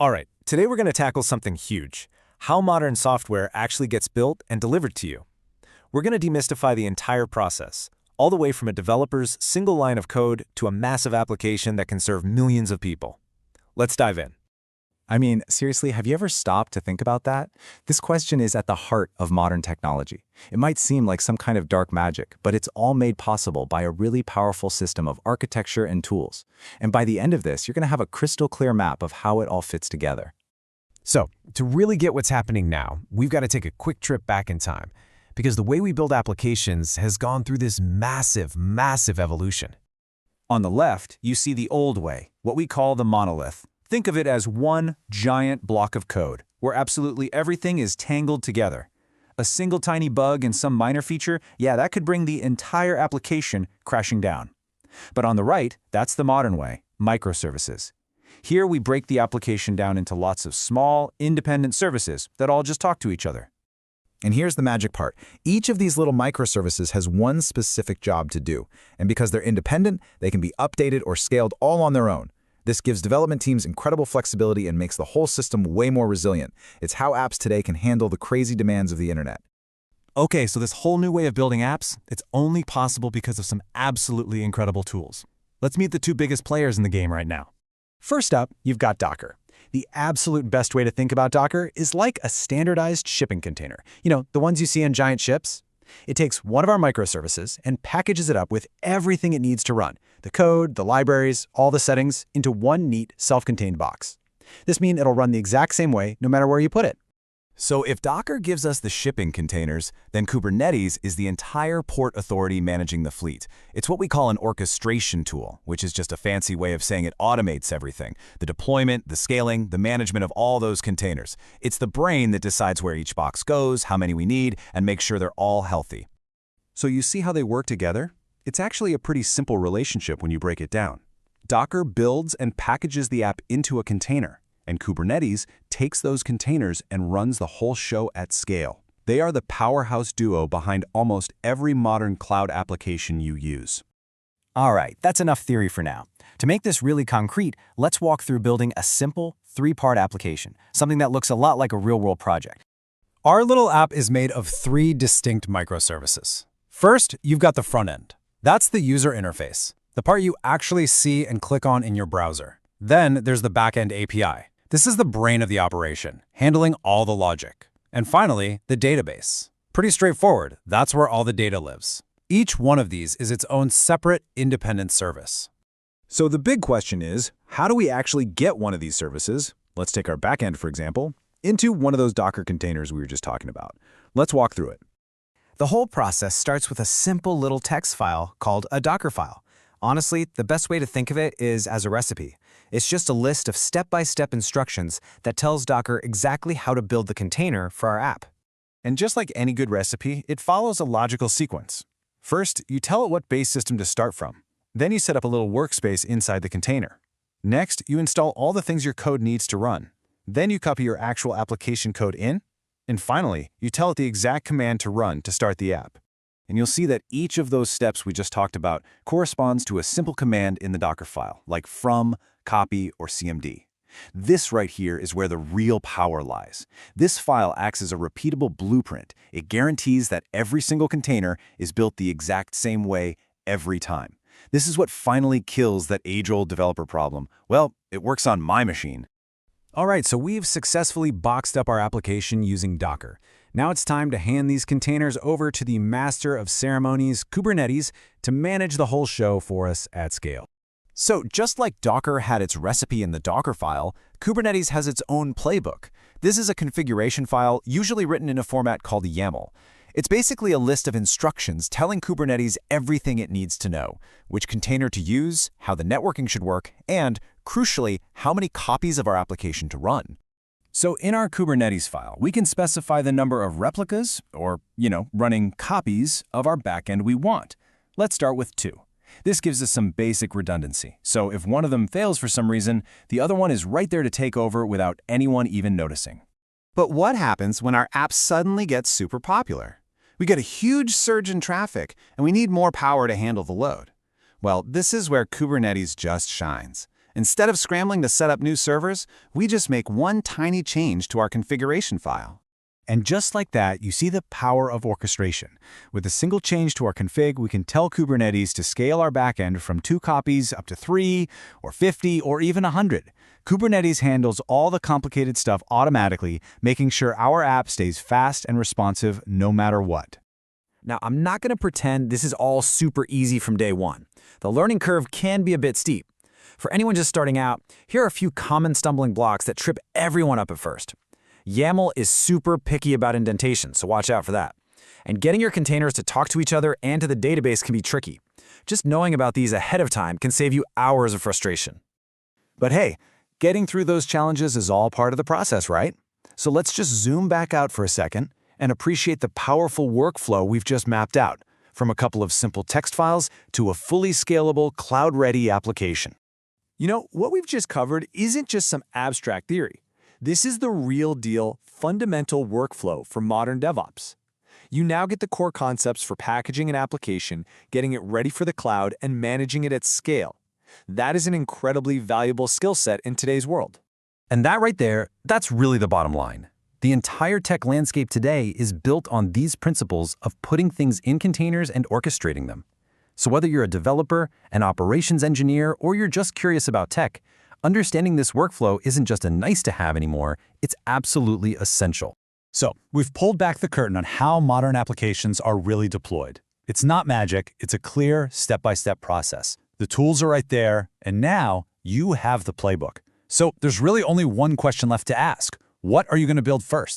All right, today we're going to tackle something huge: how modern software actually gets built and delivered to you. We're going to demystify the entire process, all the way from a developer's single line of code to a massive application that can serve millions of people. Let's dive in. I mean, seriously, have you ever stopped to think about that? This question is at the heart of modern technology. It might seem like some kind of dark magic, but it's all made possible by a really powerful system of architecture and tools. And by the end of this, you're going to have a crystal clear map of how it all fits together. So, to really get what's happening now, we've got to take a quick trip back in time, because the way we build applications has gone through this massive evolution. On the left, you see the old way, what we call the monolith. Think of it as one giant block of code, where absolutely everything is tangled together. A single tiny bug and some minor feature, yeah, that could bring the entire application crashing down. But on the right, that's the modern way, microservices. Here we break the application down into lots of small, independent services that all just talk to each other. And here's the magic part. Each of these little microservices has one specific job to do. And because they're independent, they can be updated or scaled all on their own. This gives development teams incredible flexibility and makes the whole system way more resilient. It's how apps today can handle the crazy demands of the internet. Okay, so this whole new way of building apps, it's only possible because of some absolutely incredible tools. Let's meet the two biggest players in the game right now. First up, you've got Docker. The absolute best way to think about Docker is like a standardized shipping container. You know, the ones you see on giant ships? It takes one of our microservices and packages it up with everything it needs to run: the code, the libraries, all the settings, into one neat, self-contained box. This means it'll run the exact same way no matter where you put it. So if Docker gives us the shipping containers, then Kubernetes is the entire port authority managing the fleet. It's what we call an orchestration tool, which is just a fancy way of saying it automates everything: the deployment, the scaling, the management of all those containers. It's the brain that decides where each box goes, how many we need, and makes sure they're all healthy. So you see how they work together? It's actually a pretty simple relationship when you break it down. Docker builds and packages the app into a container, and Kubernetes takes those containers and runs the whole show at scale. They are the powerhouse duo behind almost every modern cloud application you use. All right, that's enough theory for now. To make this really concrete, let's walk through building a simple, three-part application, something that looks a lot like a real-world project. Our little app is made of three distinct microservices. First, you've got the front end. That's the user interface, the part you actually see and click on in your browser. Then there's the backend API. This is the brain of the operation, handling all the logic. And finally, the database. Pretty straightforward. That's where all the data lives. Each one of these is its own separate, independent service. So the big question is, how do we actually get one of these services, let's take our backend for example, into one of those Docker containers we were just talking about? Let's walk through it. The whole process starts with a simple little text file called a Dockerfile. Honestly, the best way to think of it is as a recipe. It's just a list of step-by-step instructions that tells Docker exactly how to build the container for our app. And just like any good recipe, it follows a logical sequence. First, you tell it what base system to start from. Then you set up a little workspace inside the container. Next, you install all the things your code needs to run. Then you copy your actual application code in. And finally, you tell it the exact command to run to start the app. And you'll see that each of those steps we just talked about corresponds to a simple command in the Docker file, like from, copy, or cmd. This right here is where the real power lies. This file acts as a repeatable blueprint. It guarantees that every single container is built the exact same way every time. This is what finally kills that age-old developer problem. Well, it works on my machine. All right, so we've successfully boxed up our application using Docker. Now it's time to hand these containers over to the master of ceremonies, Kubernetes, to manage the whole show for us at scale. So just like Docker had its recipe in the Docker file, Kubernetes has its own playbook. This is a configuration file, usually written in a format called YAML. It's basically a list of instructions telling Kubernetes everything it needs to know: which container to use, how the networking should work, and, crucially, how many copies of our application to run. So in our Kubernetes file, we can specify the number of replicas, or, running copies of our backend we want. Let's start with 2. This gives us some basic redundancy. So if one of them fails for some reason, the other one is right there to take over without anyone even noticing. But what happens when our app suddenly gets super popular? We get a huge surge in traffic, and we need more power to handle the load. Well, this is where Kubernetes just shines. Instead of scrambling to set up new servers, we just make one tiny change to our configuration file. And just like that, you see the power of orchestration. With a single change to our config, we can tell Kubernetes to scale our backend from 2 copies up to 3, or 50, or even 100. Kubernetes handles all the complicated stuff automatically, making sure our app stays fast and responsive no matter what. Now, I'm not going to pretend this is all super easy from day one. The learning curve can be a bit steep. For anyone just starting out, here are a few common stumbling blocks that trip everyone up at first. YAML is super picky about indentation, so watch out for that. And getting your containers to talk to each other and to the database can be tricky. Just knowing about these ahead of time can save you hours of frustration. But hey, getting through those challenges is all part of the process, right? So let's just zoom back out for a second and appreciate the powerful workflow we've just mapped out, from a couple of simple text files to a fully scalable, cloud-ready application. You know, what we've just covered isn't just some abstract theory. This is the real deal, fundamental workflow for modern DevOps. You now get the core concepts for packaging an application, getting it ready for the cloud, and managing it at scale. That is an incredibly valuable skill set in today's world. And that right there, that's really the bottom line. The entire tech landscape today is built on these principles of putting things in containers and orchestrating them. So whether you're a developer, an operations engineer, or you're just curious about tech, understanding this workflow isn't just a nice-to-have anymore, it's absolutely essential. So, we've pulled back the curtain on how modern applications are really deployed. It's not magic, it's a clear, step-by-step process. The tools are right there, and now you have the playbook. So, there's really only one question left to ask. What are you going to build first?